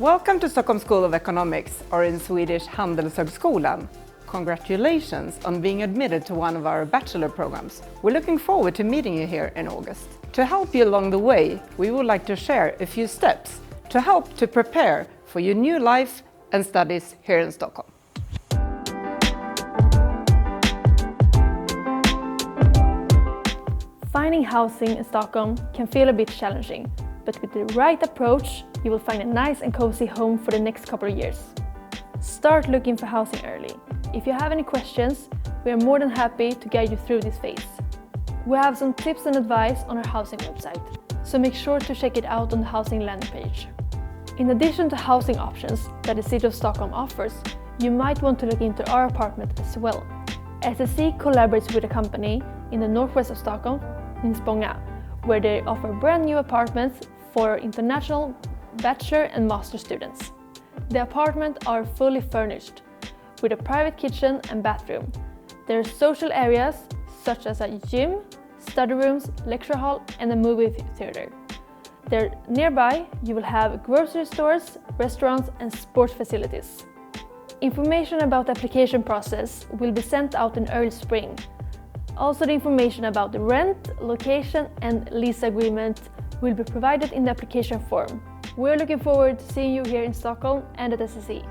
Welcome to Stockholm School of Economics, or in Swedish Handelshögskolan. Congratulations on being admitted to one of our Bachelor programs. We're looking forward to meeting you here in August. To help you along the way, we would like to share a few steps to help to prepare for your new life and studies here in Stockholm. Finding housing in Stockholm can feel a bit challenging, but with the right approach, you will find a nice and cozy home for the next couple of years. Start looking for housing early. If you have any questions, we are more than happy to guide you through this phase. We have some tips and advice on our housing website, so make sure to check it out on the housing landing page. In addition to housing options that the City of Stockholm offers, you might want to look into our apartment as well. SSC collaborates with a company in the northwest of Stockholm, in Spånga, where they offer brand new apartments for international bachelor and master students. The apartments are fully furnished, with a private kitchen and bathroom. There are social areas such as a gym, study rooms, lecture hall and a movie theater. There nearby you will have grocery stores, restaurants and sports facilities. Information about the application process will be sent out in early spring. Also, the information about the rent, location and lease agreement will be provided in the application form. We're looking forward to seeing you here in Stockholm and at SSC.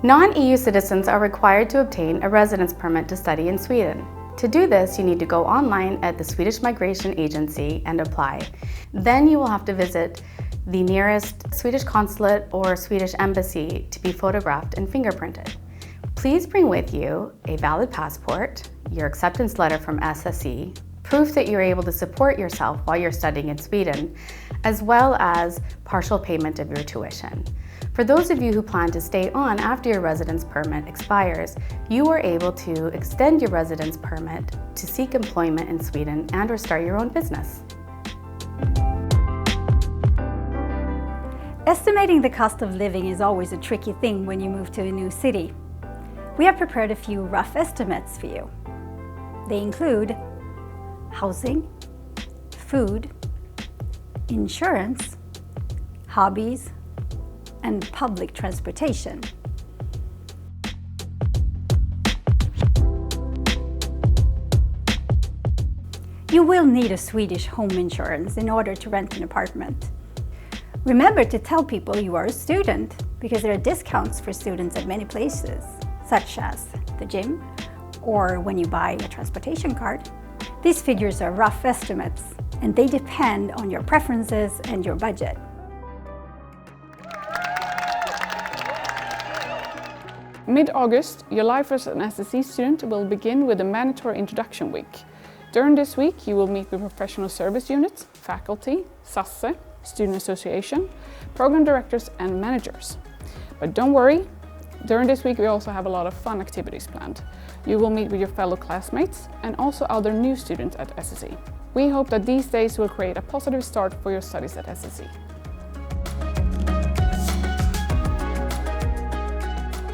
Non-EU citizens are required to obtain a residence permit to study in Sweden. To do this, you need to go online at the Swedish Migration Agency and apply. Then you will have to visit the nearest Swedish consulate or Swedish embassy to be photographed and fingerprinted. Please bring with you a valid passport, your acceptance letter from SSC, proof that you're able to support yourself while you're studying in Sweden, as well as partial payment of your tuition. For those of you who plan to stay on after your residence permit expires, you are able to extend your residence permit to seek employment in Sweden and/or start your own business. Estimating the cost of living is always a tricky thing when you move to a new city. We have prepared a few rough estimates for you. They include housing, food, insurance, hobbies, and public transportation. You will need a Swedish home insurance in order to rent an apartment. Remember to tell people you are a student, because there are discounts for students at many places, such as the gym or when you buy a transportation card. These figures are rough estimates, and they depend on your preferences and your budget. Mid-August, your life as an SSC student will begin with a mandatory introduction week. During this week, you will meet with professional service units, faculty, SASSE, student association, program directors and managers. But don't worry, during this week we also have a lot of fun activities planned. You will meet with your fellow classmates and also other new students at SSC. We hope that these days will create a positive start for your studies at SSC.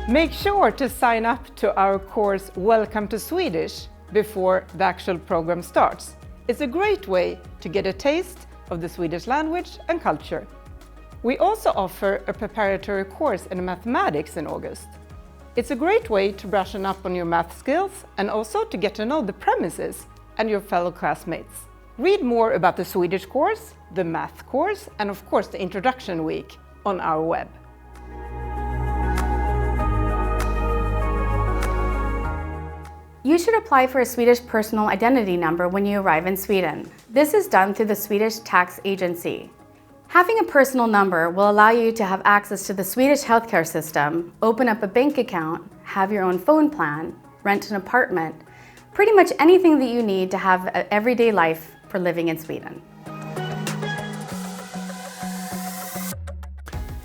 Make sure to sign up to our course Welcome to Swedish before the actual program starts. It's a great way to get a taste of the Swedish language and culture. We also offer a preparatory course in mathematics in August. It's a great way to brush up on your math skills and also to get to know the premises and your fellow classmates. Read more about the Swedish course, the math course, and of course the introduction week on our web. You should apply for a Swedish personal identity number when you arrive in Sweden. This is done through the Swedish tax agency. Having a personal number will allow you to have access to the Swedish healthcare system, open up a bank account, have your own phone plan, rent an apartment, pretty much anything that you need to have an everyday life for living in Sweden.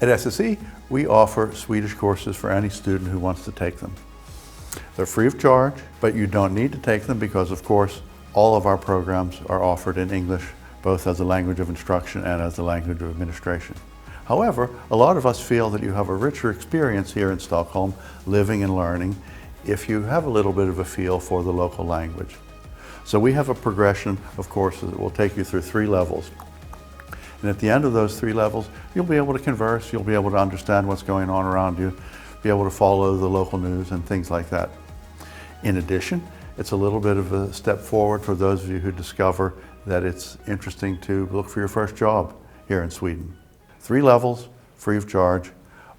At SSC, we offer Swedish courses for any student who wants to take them. They're free of charge, but you don't need to take them because, of course, all of our programs are offered in English, both as a language of instruction and as a language of administration. However, a lot of us feel that you have a richer experience here in Stockholm, living and learning, if you have a little bit of a feel for the local language. So we have a progression of courses that will take you through 3 levels. And at the end of those 3 levels, you'll be able to converse, you'll be able to understand what's going on around you, be able to follow the local news and things like that. In addition, it's a little bit of a step forward for those of you who discover that it's interesting to look for your first job here in Sweden. 3 levels, free of charge,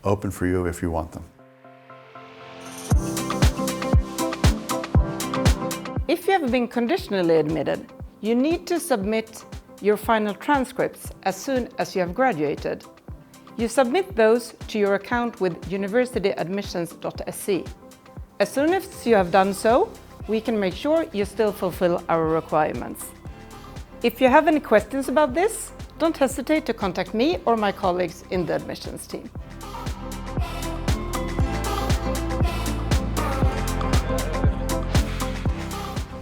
open for you if you want them. If you have been conditionally admitted, you need to submit your final transcripts as soon as you have graduated. You submit those to your account with universityadmissions.se. As soon as you have done so, we can make sure you still fulfill our requirements. If you have any questions about this, don't hesitate to contact me or my colleagues in the admissions team.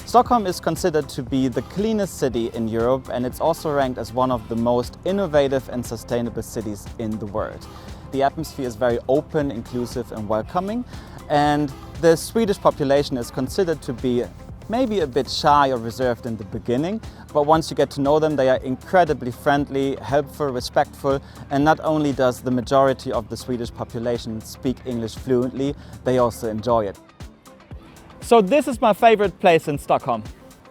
Stockholm is considered to be the cleanest city in Europe, and it's also ranked as one of the most innovative and sustainable cities in the world. The atmosphere is very open, inclusive and welcoming, and the Swedish population is considered to be maybe a bit shy or reserved in the beginning, but once you get to know them, they are incredibly friendly, helpful, respectful, and not only does the majority of the Swedish population speak English fluently, they also enjoy it. So this is my favorite place in Stockholm.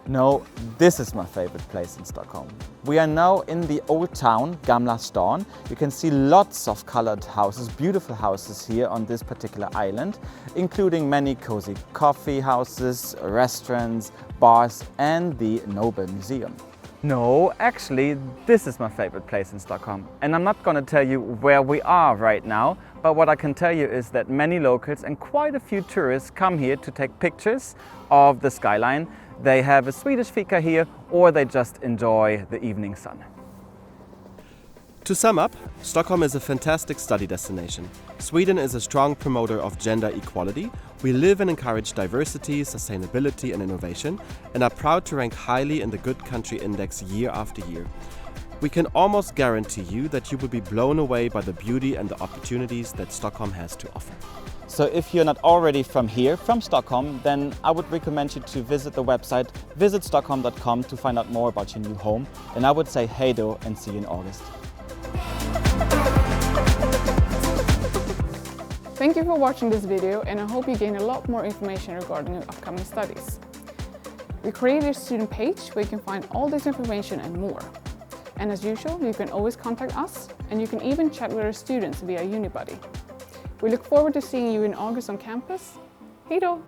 No, this is my favorite place in Stockholm. We are now in the old town, Gamla stan. You can see lots of colored houses, beautiful houses here on this particular island, including many cozy coffee houses, restaurants, bars and the Nobel Museum. No, actually, this is my favorite place in Stockholm. And I'm not going to tell you where we are right now, but what I can tell you is that many locals and quite a few tourists come here to take pictures of the skyline. They have a Swedish fika here, or they just enjoy the evening sun. To sum up, Stockholm is a fantastic study destination. Sweden is a strong promoter of gender equality. We live and encourage diversity, sustainability and innovation, and are proud to rank highly in the Good Country Index year after year. We can almost guarantee you that you will be blown away by the beauty and the opportunities that Stockholm has to offer. So if you're not already from here, from Stockholm, then I would recommend you to visit the website visitstockholm.com to find out more about your new home. And I would say hey do and see you in August. Thank you for watching this video, and I hope you gain a lot more information regarding your upcoming studies. We created a student page where you can find all this information and more. And as usual, you can always contact us, and you can even chat with our students via Unibuddy. We look forward to seeing you in August on campus. Hej då!